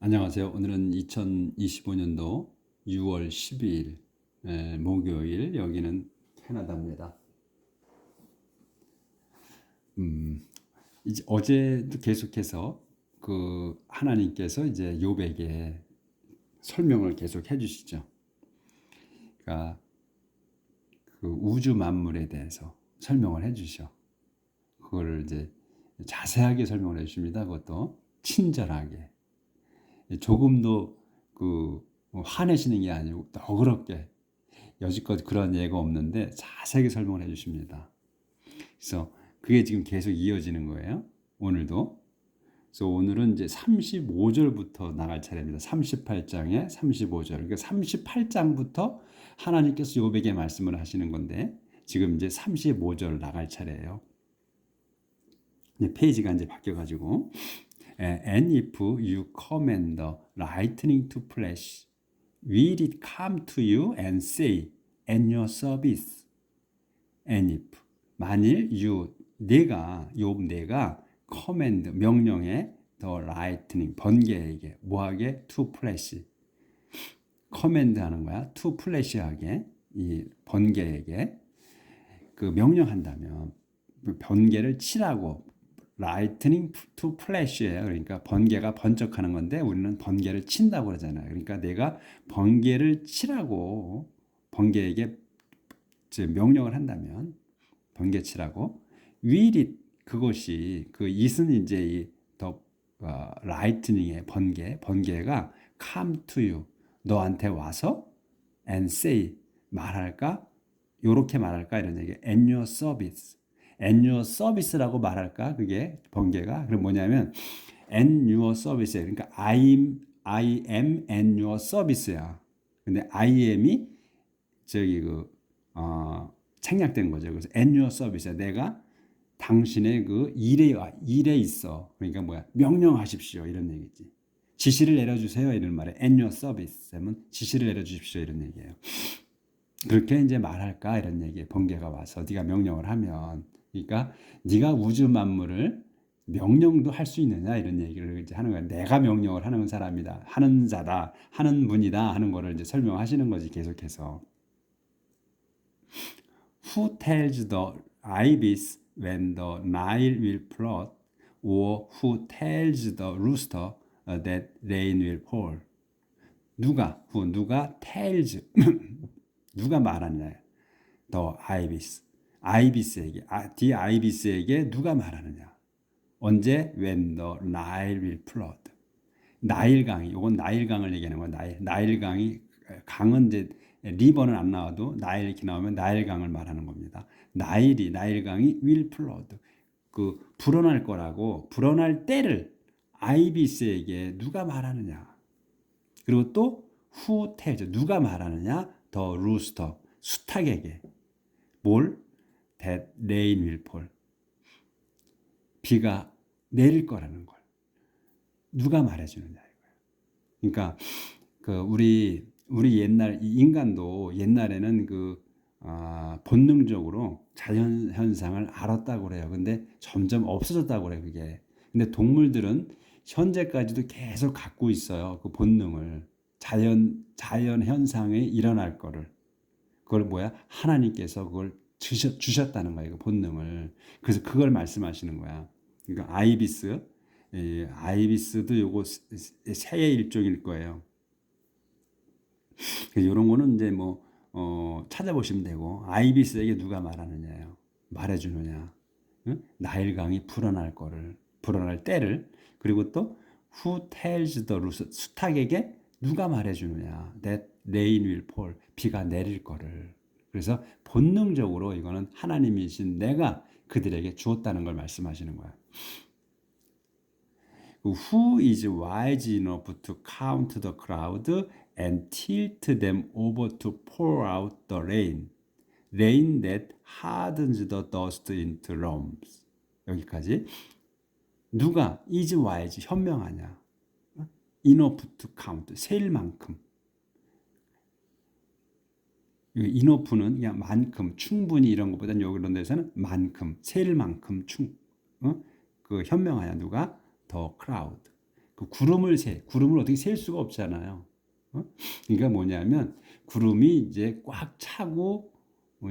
안녕하세요. 오늘은 2025년도 6월 12일 목요일, 여기는 캐나다입니다. 이제 어제도 계속해서 그 하나님께서 이제 욥에게 설명을 계속 해주시죠. 그러니까 그 우주 만물에 대해서 설명을 해주셔. 그걸 이제 자세하게 설명을 해주십니다. 그것도 친절하게. 조금도 화내시는 게 아니고 너그럽게, 여지껏 그런 예가 없는데 자세하게 설명을 해주십니다. 그래서 그게 지금 계속 이어지는 거예요. 오늘도. 그래서 오늘은 이제 35절부터 나갈 차례입니다. 38장에 35절. 그러니까 38장부터 하나님께서 욥에게 말씀을 하시는 건데 지금 이제 35절 나갈 차례예요. 이제 페이지가 이제 바뀌어가지고 And if you command the lightning to flash, will it come to you and say, at your service? And if 만일 내가 command 명령에 the lightning 번개에게 뭐하게 to flash command 하는 거야 to flash하게 이 번개에게 그 명령한다면 번개를 치라고 lightning to flash예요. 그러니까 번개가 번쩍하는 건데 우리는 번개를 친다고 그러잖아요. 그러니까 내가 번개를 치라고 번개에게 명령을 한다면 번개치라고 will it 그것이 그 it은 이제 이더 lightning의 번개가 come to you 너한테 와서 and say 말할까 요렇게 말할까 이런 얘기 at your service at your service라고 말할까 그게 번개가 그럼 뭐냐면 at your service 그러니까 I am at your service야. 근데 I am이 저기 생략된 거죠. 그래서 at your service 내가 당신의 그 일에 있어. 그러니까 뭐야 명령하십시오 이런 얘기지. 지시를 내려주세요 이런 말에 at your service 하면 지시를 내려주십시오 이런 얘기예요. 그렇게 이제 말할까 이런 얘기예요. 번개가 와서 네가 명령을 하면 그러니까 네가 우주 만물을 명령도 할 수 있느냐 이런 얘기를 이제 하는 거야. 내가 명령을 하는 사람이다, 하는 자다, 하는 분이다 하는 거를 이제 설명하시는 거지 계속해서. Who tells the ibis when the Nile will flood, or who tells the rooster that rain will fall? 누가 tells 누가 말하느냐? The the ibis에게 누가 말하느냐? 언제? When the Nile will flood. 나일강이, 이건 나일강을 얘기하는 거야. 나일강이 강은 이제 리버는 안 나와도 나일 이렇게 나오면 나일강을 말하는 겁니다. 나일강이 will flood. 그 불어날 거라고 불어날 때를 아이비스에게 누가 말하느냐? 그리고 또 who tells 누가 말하느냐? The rooster 수탉에게 뭘? That rain will fall. 비가 내릴 거라는 걸 누가 말해주느냐 이거예요. 그러니까 우리 옛날 인간도 옛날에는 본능적으로 자연 현상을 알았다고 그래요. 근데 점점 없어졌다고 그래요. 그게. 근데 동물들은 현재까지도 계속 갖고 있어요. 그 본능을 자연 현상이 일어날 거를. 그걸 뭐야? 하나님께서 그걸 주셨다는 거예요. 그 본능을. 그래서 그걸 말씀하시는 거야. 그러니까 아이비스도 요거 새의 일종일 거예요. 이런 거는 이제 찾아보시면 되고 아이비스에게 누가 말하느냐요. 말해주느냐. 응? 나일강이 불어날 때를 그리고 또 who tells the rooster 수탉에게 누가 말해주느냐. that rain will fall 비가 내릴 거를. 그래서 본능적으로 이거는 하나님이신 내가 그들에게 주었다는 걸 말씀하시는 거야. Who is wise enough to count the crowd and tilt them over to pour out the rain that hardens the dust into lumps. 여기까지. 누가 is wise 현명하냐? enough to count 셀 만큼. enough는 그냥 만큼 충분히 이런 것보다는 여기 이런 데서는 만큼 셀 만큼 그 현명하냐 누가? The crowd. 그 구름을 어떻게 셀 수가 없잖아요. 어? 그러니까 뭐냐면 구름이 이제 꽉 차고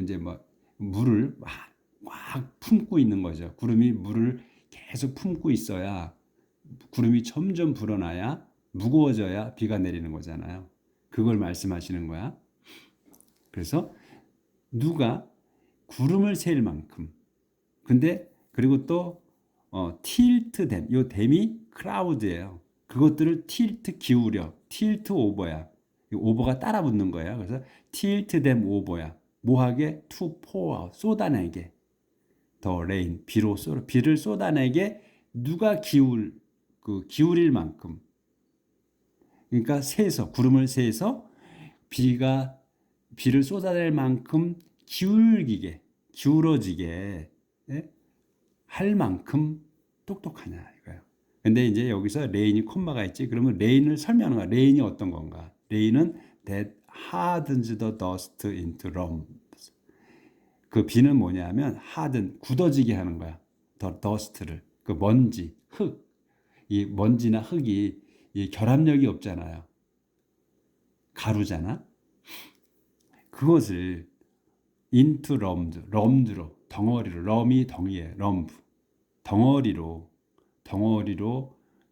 이제 뭐 물을 꽉 품고 있는 거죠. 구름이 물을 계속 품고 있어야 구름이 점점 불어나야 무거워져야 비가 내리는 거잖아요. 그걸 말씀하시는 거야. 그래서 누가 구름을 셀 만큼 근데 그리고 또 틸트 댐, 요 댐이 크라우드예요. 그것들을 틸트 기울여, 틸트 오버야. 오버가 따라 붙는 거예요. 그래서 틸트 댐 오버야. 뭐하게? to pour out, 쏟아내게. 더 레인, 비를 쏟아내게 누가 기울일 만큼. 그러니까 구름을 세서 비를 쏟아낼 만큼 기울어지게 예? 할 만큼 똑똑하냐 이거예요. 근데 이제 여기서 레인이 콤마가 있지. 그러면 레인을 설명하는 거야. 레인이 어떤 건가? 레인은 that hardens the dust into lumps. 그 비는 뭐냐면 굳어지게 하는 거야. 더 dust를. 그 먼지, 흙. 이 먼지나 흙이 이 결합력이 없잖아요. 가루잖아. 그것을 into 럼드로 덩어리로 럼이 덩이에 럼프 덩어리로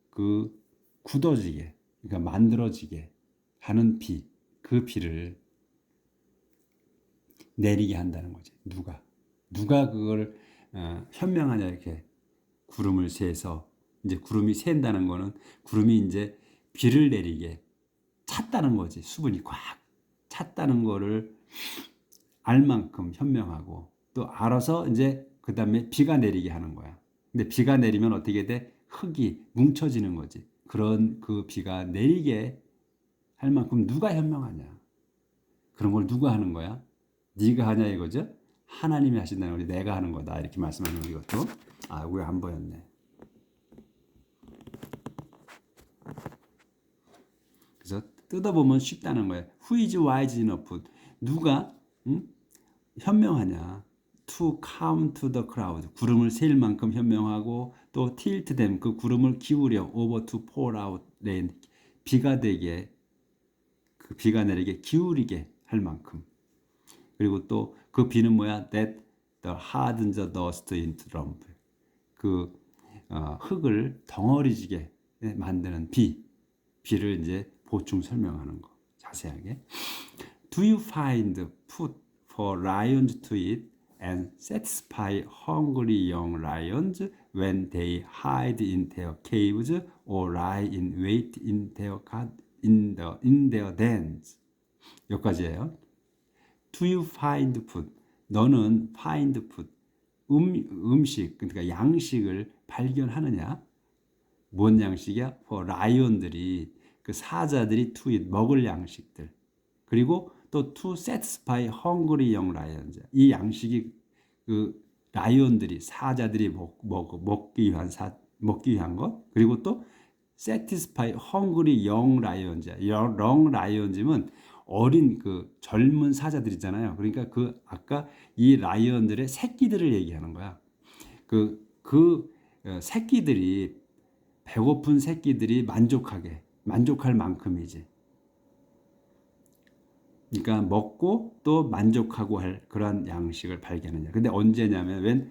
그 굳어지게 그러니까 만들어지게 하는 그 비를 내리게 한다는 거지. 누가 그걸 현명하냐 이렇게 구름을 세서 이제 구름이 샌다는 거는 구름이 이제 비를 내리게 찼다는 거지. 수분이 꽉 찼다는 거를 알 만큼 현명하고 또 알아서 이제 그 다음에 비가 내리게 하는 거야. 근데 비가 내리면 어떻게 돼? 흙이 뭉쳐지는 거지. 그런 그 비가 내리게 할 만큼 누가 현명하냐? 그런 걸 누가 하는 거야? 네가 하냐 이거죠? 하나님이 하신다는 거지. 내가 하는 거다 이렇게 말씀하는 거 이것도. 왜 안 보였네. 그래서 뜯어보면 쉽다는 거예요. Who is wise enough? 누가 현명하냐? To count the cloud. 구름을 셀 만큼 현명하고 또 tilt them. 그 구름을 기울여 over to pour out rain. 비가 내리게 기울이게 할 만큼. 그리고 또 그 비는 뭐야? That the hardens the dust into lump. 흙을 덩어리지게 만드는 비를 이제 보충 설명하는 거 자세하게. Do you find food for lions to eat and satisfy hungry young lions when they hide in their caves or lie in wait in their dens? 여기까지예요. Do you find food? 너는 find food, 음식, 그러니까 양식을 발견하느냐? 뭔 양식이야? For lion들이 그 사자들이 to eat, 먹을 양식들. 그리고 또 to satisfy hungry young lions. 이 양식이 그 라이온들이 사자들이 먹기 위한 것. 그리고 또 satisfy hungry young lions. young lions면 어린 그 젊은 사자들이잖아요. 그러니까 아까 이 라이온들의 새끼들을 얘기하는 거야. 새끼들이 배고픈 새끼들이 만족할 만큼이지. 그러니까 먹고 또 만족하고 할 그런 양식을 발견하냐. 근데 언제냐면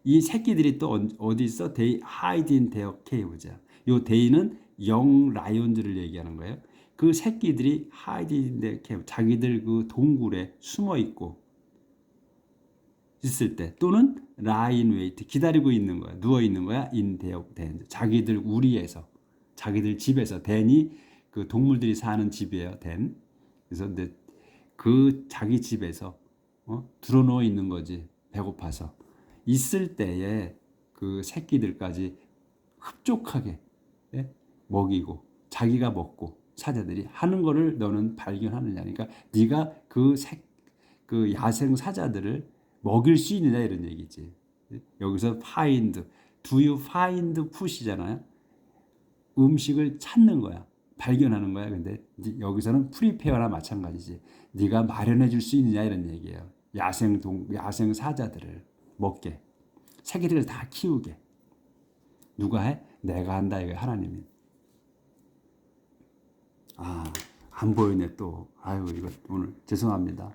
이 새끼들이 또 어디 있어? They hide in their caves. 요 day는 영 라이온들을 얘기하는 거예요. 그 새끼들이 hide in their cave. 자기들 그 동굴에 숨어 있을 때 또는 lie in wait. 기다리고 있는 거야. 누워 있는 거야. in their den. 자기들 우리에서 자기들 집에서 den이 그 동물들이 사는 집이에요. den. 그래서 그 자기 집에서 드러누워 있는 거지. 배고파서 있을 때에 그 새끼들까지 흡족하게 먹이고 자기가 먹고 사자들이 하는 거를 너는 발견하느냐. 그러니까 네가 그 야생 사자들을 먹일 수 있느냐 이런 얘기지. 여기서 find, do you find food이잖아요. 음식을 찾는 거야. 발견하는 거야. 근데 여기서는 프리페어나 마찬가지지. 네가 마련해 줄 수 있느냐 이런 얘기예요. 야생 사자들을 먹게. 새끼들을 다 키우게. 누가 해? 내가 한다 이거야. 하나님이. 안 보이네 또. 아유 이거 오늘 죄송합니다.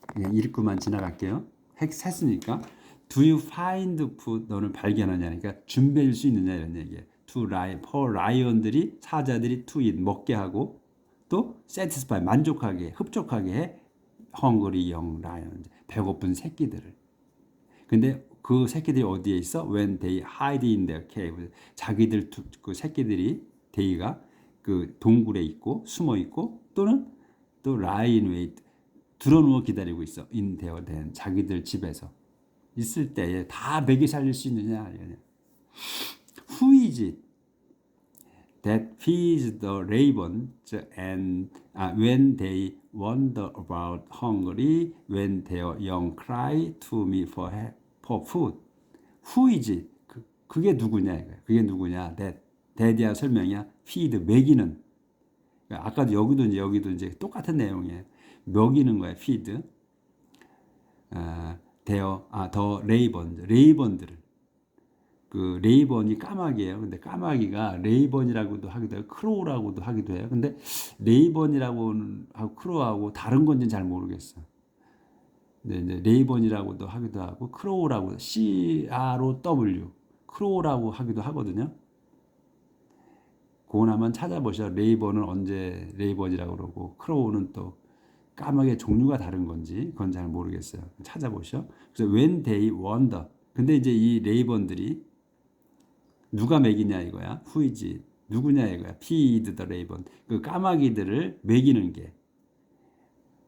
그냥 읽고만 지나갈게요. 했으니까. Do you find food? 너는 발견하냐? 그러니까 준비할 수 있느냐 이런 얘기예요. To lion, for lion들이 사자들이 to eat 먹게 하고 또 satisfy 만족하게 흡족하게 해 hungry young lion 배고픈 새끼들을. 근데 그 새끼들이 어디에 있어? When they hide in their cave. 자기들 그 새끼들이 데이가 그 동굴에 있고 숨어 있고 또는 또 lie in wait 들어누워 기다리고 있어. in their den 자기들 집에서 있을 때에 다 먹이 살릴 수 있느냐? Who is it that feeds the ravens and when they wander about hungry, when their young cry to me for food? Who is it? 그게 누구냐 이거야. 그게 누구냐? that에 대한 설명이야. feed 먹이는. 아까도 여기도 이제 똑같은 내용이에요. 먹이는 거야. feed. 더 레이번들을 그 레이번이 까마귀예요. 근데 까마귀가 레이번이라고도 하기도 해요. 크로우라고도 하기도 해요. 근데 레이번이라고 하고 크로우하고 다른 건지는 잘 모르겠어. 근데 이제 레이번이라고도 하기도 하고 크로우라고 CROW 크로우라고 하기도 하거든요. 그건 한번 찾아보셔. 레이번은 언제 레이번이라고 그러고 크로우는 또 까마귀의 종류가 다른 건지 그건 잘 모르겠어요. 찾아보셔. 그래서 when they wander. 근데 이제 이 레이번들이 누가 먹이냐 이거야. Who is it? 누구냐 이거야. feed the raven. 그 까마귀들을 먹이는 게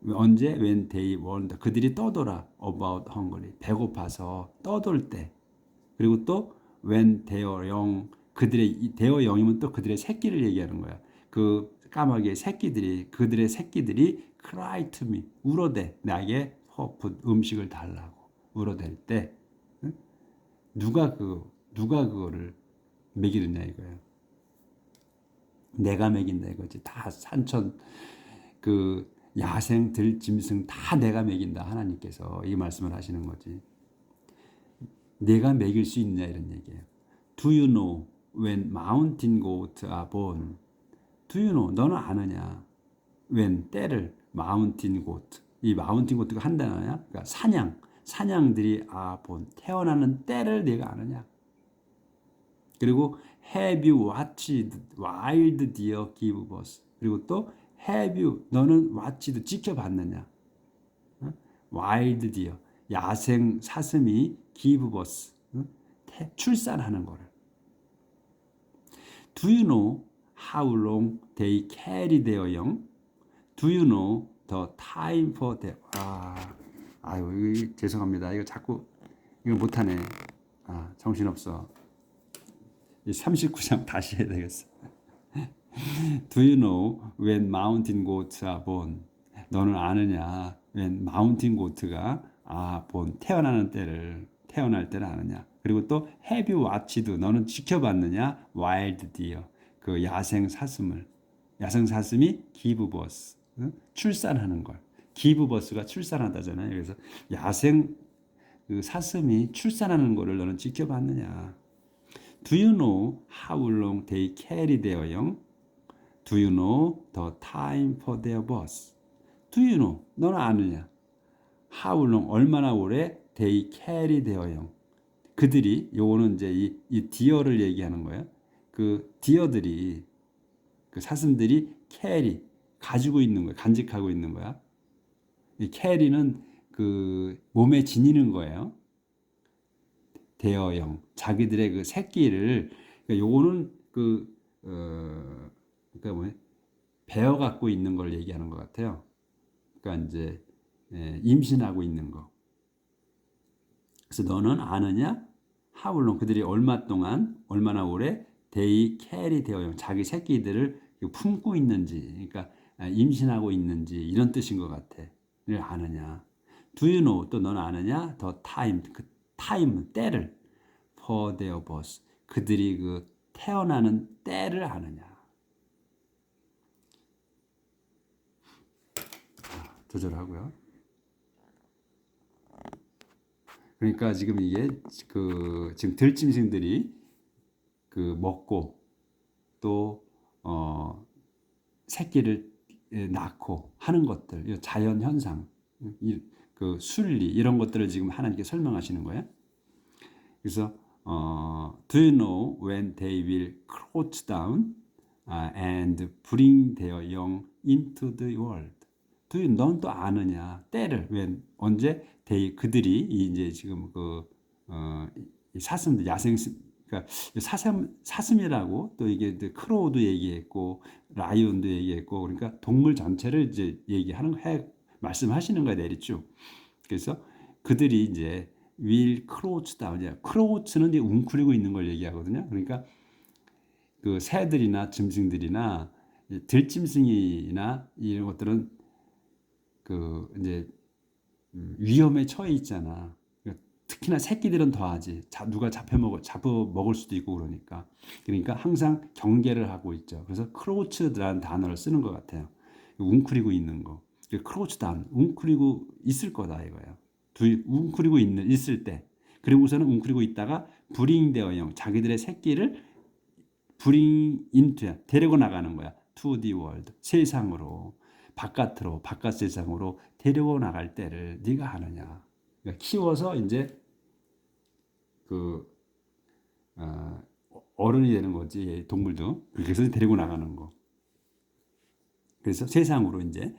언제? When they wander. 그들이 떠돌아. About hungry. 배고파서 떠돌 때. 그리고 또 when their young. 그들의 their young이면 또 그들의 새끼를 얘기하는 거야. 그 까마귀의 새끼들이 그들의 새끼들이 cry to me. 울어대. 나에게 food 음식을 달라고. 울어댈 때 누가 그거를 먹이느냐 이거예요. 내가 먹인다 이거지. 다 산천 그 야생 들짐승 다 내가 먹인다. 하나님께서 이 말씀을 하시는 거지. 내가 먹일 수 있느냐 이런 얘기예요. Do you know when mountain goats are born? Do you know? 너는 아느냐? when 때를 mountain goat. 이 mountain goat가 한 단어야. 그러니까 사냥들이 are born. 태어나는 때를 내가 아느냐? 그리고 have you watched wild deer give birth? 그리고 또 have you 너는 watched 지켜봤느냐? wild deer 야생 사슴이 give birth 출산하는 거를. Do you know how long they carry their young? Do you know the time for their 아유 이거 죄송합니다. 이거 자꾸 이거 못하네. 정신없어. 이 39장 다시 해야 되겠어. Do you know when mountain goats are born? 너는 아느냐? when mountain goat가 born 태어날 때를 아느냐? 그리고 또 have you watched? 너는 지켜봤느냐? wild deer 그 야생 사슴이 give birth 출산하는 걸. give birth가 출산하다잖아요. 그래서 야생 그 사슴이 출산하는 거를 너는 지켜봤느냐? Do you know how long they carry their young? Do you know the time for their birth? Do you know? 너는 아느냐? How long? 얼마나 오래 they carry their young? 그들이 요거는 이제 이 디어를 얘기하는 거예요. 그 디어들이 그 사슴들이 carry 가지고 있는 거야. 간직하고 있는 거야. 이 carry는 그 몸에 지니는 거예요. 대어형 자기들의 그 새끼를 그러니까 요거는 그러니까 뭐냐 베어 갖고 있는 걸 얘기하는 것 같아요. 그러니까 이제 임신하고 있는 거. 그래서 너는 아느냐? How long 그들이 얼마나 오래 they carry 대어형 자기 새끼들을 품고 있는지 그러니까 임신하고 있는지 이런 뜻인 것 같아. 를 아느냐? Do you know 또 너는 아느냐? The time 타임 때를 for their birth 그들이 그 태어나는 때를 아느냐. 조절하고요. 그러니까 지금 이게 지금 들짐승들이 그 먹고 또 새끼를 낳고 하는 것들, 이 자연 현상, 그 순리 이런 것들을 지금 하나님께 설명하시는 거예요. 그래서 Do you know when they will crouch down and bring their young into the world? 넌 또 아느냐? 때를 언제 그들이 이제 지금 사슴들 야생 그러니까 사슴이라고 또 이게 크로우도 얘기했고 라이온도 얘기했고 그러니까 동물 전체를 이제 얘기하는 말씀하시는 거야 내리쭉. 그래서 그들이 이제 will crouch down. crouch는 이제 웅크리고 있는 걸 얘기하거든요. 그러니까 그 새들이나 짐승들이나 들짐승이나 이런 것들은 그 이제 위험에 처해 있잖아. 특히나 새끼들은 더하지. 누가 잡혀 먹을 수도 있고 그러니까 항상 경계를 하고 있죠. 그래서 크로우치라는 단어를 쓰는 것 같아요. 웅크리고 있는 거. 크로우치 다운, 웅크리고 있을 거다 이거예요. 웅크리고 있을 때. 그리고서는 웅크리고 있다가 bring their young, 자기들의 새끼를 bring into, 데리고 나가는 거야. to the world, 세상으로. 바깥으로, 바깥 세상으로 데리고 나갈 때를 네가 하느냐. 그러니까 키워서 이제 어른이 되는 거지 동물도. 그래서 데리고 나가는 거. 그래서 세상으로 이제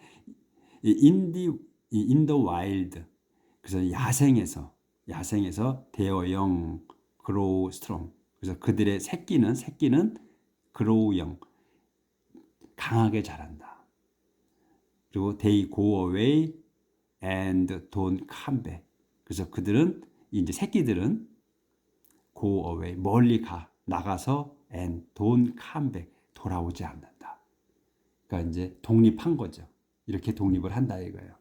in the wild. 그래서 야생에서 their young grow strong. 그래서 그들의 새끼는 grow young, 강하게 자란다. 그리고 they go away and don't come back. 그래서 그들은 이제 새끼들은 go away, 멀리 나가서 and don't come back, 돌아오지 않는다. 그러니까 이제 독립한 거죠. 이렇게 독립을 한다 이거예요.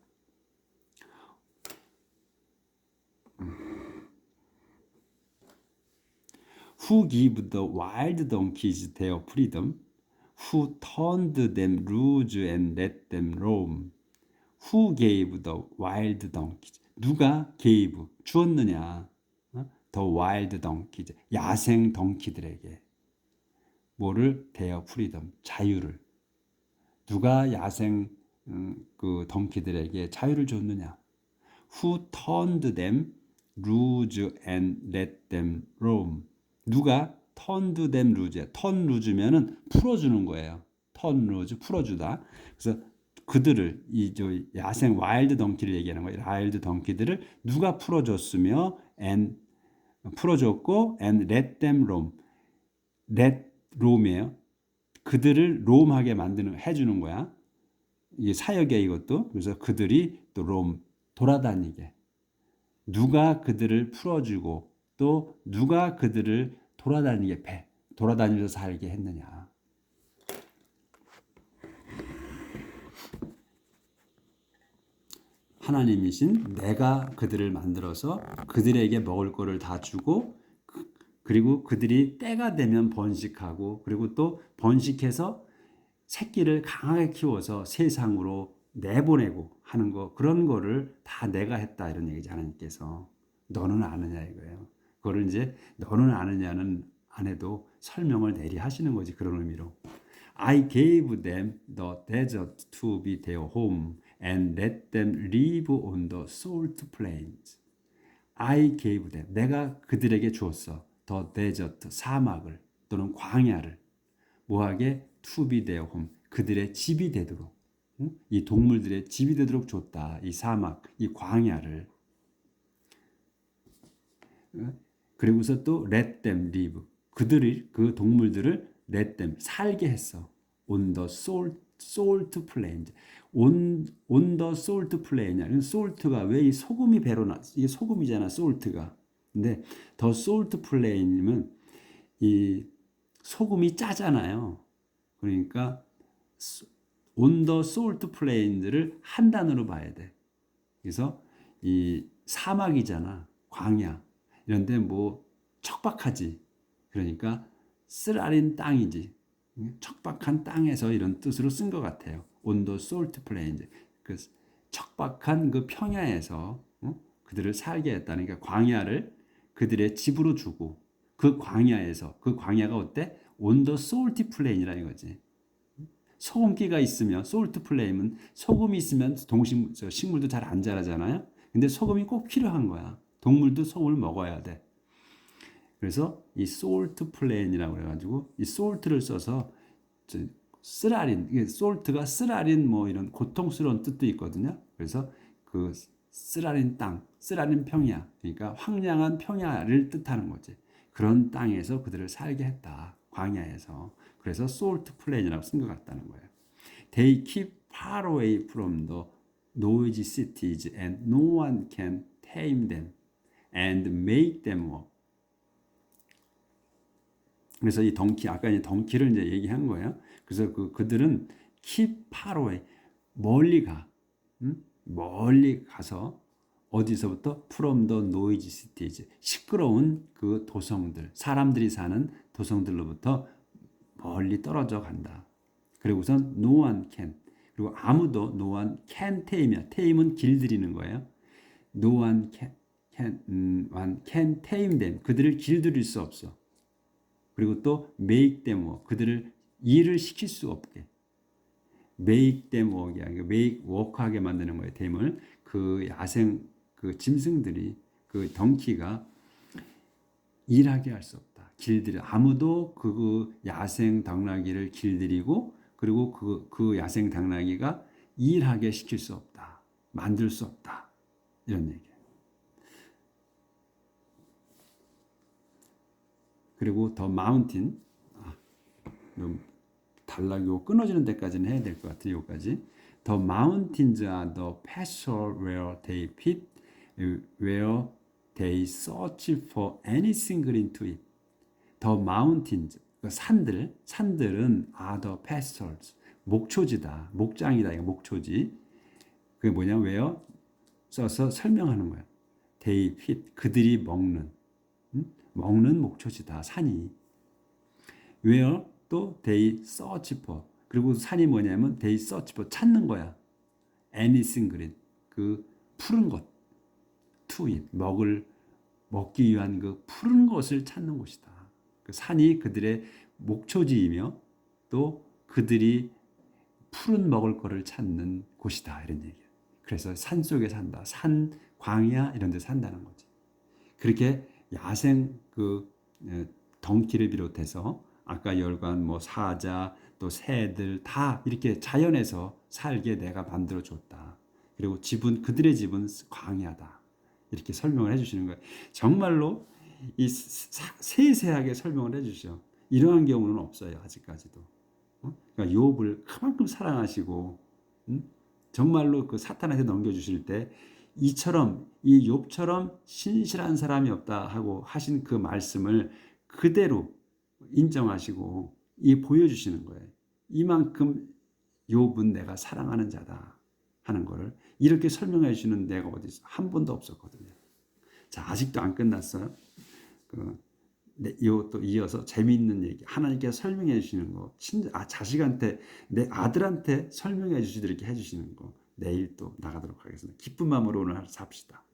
Who give the wild donkeys their freedom? Who turned them loose and let them roam? Who gave the wild donkeys? 누가 gave, 주었느냐? The wild donkeys, 야생 덩키들에게 뭐를? their freedom, 자유를. 누가 야생 그 덩키들에게 자유를 줬느냐? Who turned them loose and let them roam? 누가 turned them loose? turn loose면은 풀어주는 거예요. turn loose, 풀어주다. 그래서 그들을 야생 와일드 덩키를 얘기하는 거예요. 와일드 덩키들을 누가 풀어줬으며 and 풀어줬고 and let them roam. let roam이에요. 그들을 roam하게 해주는 거야. 이게 사역이야 이것도. 그래서 그들이 또 roam, 돌아다니게. 누가 그들을 풀어주고 또 누가 그들을 돌아다니면서 살게 했느냐. 하나님이신 내가 그들을 만들어서 그들에게 먹을 거를 다 주고 그리고 그들이 때가 되면 번식하고 그리고 또 번식해서 새끼를 강하게 키워서 세상으로 내보내고 하는 거, 그런 거를 다 내가 했다 이런 얘기지. 하나님께서 너는 아느냐 이거예요. 그거를 이제 너는 아느냐는 안 해도 설명을 내리 하시는 거지. 그런 의미로 I gave them the desert to be their home and let them live on the salt plains. I gave them, 내가 그들에게 주었어. The desert, 사막을 또는 광야를 뭐하게? To be their home, 그들의 집이 되도록, 이 동물들의 집이 되도록 줬다. 이 사막, 이 광야를. 그리고서 또 let them live, 그 동물들을 let them, 살게 했어. On the salt plains. on the salt plain. salt가 왜 이 소금이 배로 이게 소금이잖아, salt가. 근데 the salt plain이면 이 소금이 짜잖아요. 그러니까 on the salt plains를 한 단어로 봐야 돼. 그래서 이 사막이잖아, 광야. 이런데 뭐 척박하지. 그러니까 쓰라린 땅이지. 척박한 땅에서 이런 뜻으로 쓴 것 같아요. on the salt plains. 그 척박한 그 평야에서 그들을 살게 했다는, 그러니까 광야를 그들의 집으로 주고 그 광야에서, 그 광야가 어때? on the salty plain이라는 거지. 소금기가 있으면 솔트 플레임은 소금이 있으면 식물도 잘 안 자라잖아요. 근데 소금이 꼭 필요한 거야. 동물도 소금을 먹어야 돼. 그래서 이 솔트 플레인이라고 해가지고 이 솔트를 써서 쓰라린, 이게 솔트가 쓰라린 뭐 이런 고통스러운 뜻도 있거든요. 그래서 그 쓰라린 땅, 쓰라린 평야, 그러니까 황량한 평야를 뜻하는 거지. 그런 땅에서 그들을 살게 했다. 광야에서. 그래서 솔트 플레인이라고 쓴 것 같다는 거예요. They keep far away from the noisy cities and no one can tame them and make them walk. 그래서 이 덩키, 아까 이 덩키를 이제 얘기한 거예요. 그래서 그들은 keep far away, 멀리 가, 멀리 가서 어디서부터 from the noisy cities, 시끄러운 그 도성들, 사람들이 사는 도성들로부터 멀리 떨어져 간다. 그리고선 no one can, 그리고 아무도 no one can tame이야. tame은 길들이는 거예요. no one can tame them, 그들을 길들일 수 없어. 그리고 또 make them work, 그들을 일을 시킬 수 없게. make them work이야. make work하게 만드는 거예요. 댐을. 그 야생 그 짐승들이, 그 덩키가 일하게 할 수 없다. 길들여, 아무도 그 야생 당나귀를 길들이고, 그리고 그 야생 당나귀가 일하게 시킬 수 없다. 만들 수 없다. 이런 얘기예요. 그리고 더 마운틴, 단락이 끊어지는 데까지는 해야 될 것 같아요. 여기까지. The mountains are the pasture where they feed, where they search for anything green to eat. The mountains, 산들은 are the pastures, 목초지다, 목장이다, 이거 목초지. 그게 뭐냐면 where 써서 설명하는 거야. They feed, 그들이 먹는 목초지다, 산이. where 또 they search for, 그리고 산이 뭐냐면 they search for, 찾는 거야. anything green, 그 푸른 것, to eat, 먹기 위한 그 푸른 것을 찾는 곳이다. 그 산이 그들의 목초지이며 또 그들이 푸른 먹을 거를 찾는 곳이다, 이런 얘기예요. 그래서 산 속에 산다, 산, 광야 이런 데 산다는 거지. 그렇게 야생 덩키를 비롯해서 아까 열관, 뭐 사자, 또 새들 다 이렇게 자연에서 살게 내가 만들어 줬다. 그리고 그들의 집은 광야다. 이렇게 설명을 해주시는 거예요. 정말로 이 세세하게 설명을 해주시죠. 이러한 경우는 없어요, 아직까지도. 그러니까 욥을 그만큼 사랑하시고, 정말로 그 사탄한테 넘겨주실 때 이 욥처럼 신실한 사람이 없다 하고 하신 그 말씀을 그대로 인정하시고 보여주시는 거예요. 이만큼 욥은 내가 사랑하는 자다 하는 거를 이렇게 설명해 주시는 데가 어디 있어? 한 번도 없었거든요. 자, 아직도 안 끝났어요. 또 이어서 재미있는 얘기, 하나님께서 설명해 주시는 거, 자식한테, 내 아들한테 설명해 주시듯이 이렇게 해주시는 거, 내일 또 나가도록 하겠습니다. 기쁜 마음으로 오늘 삽시다.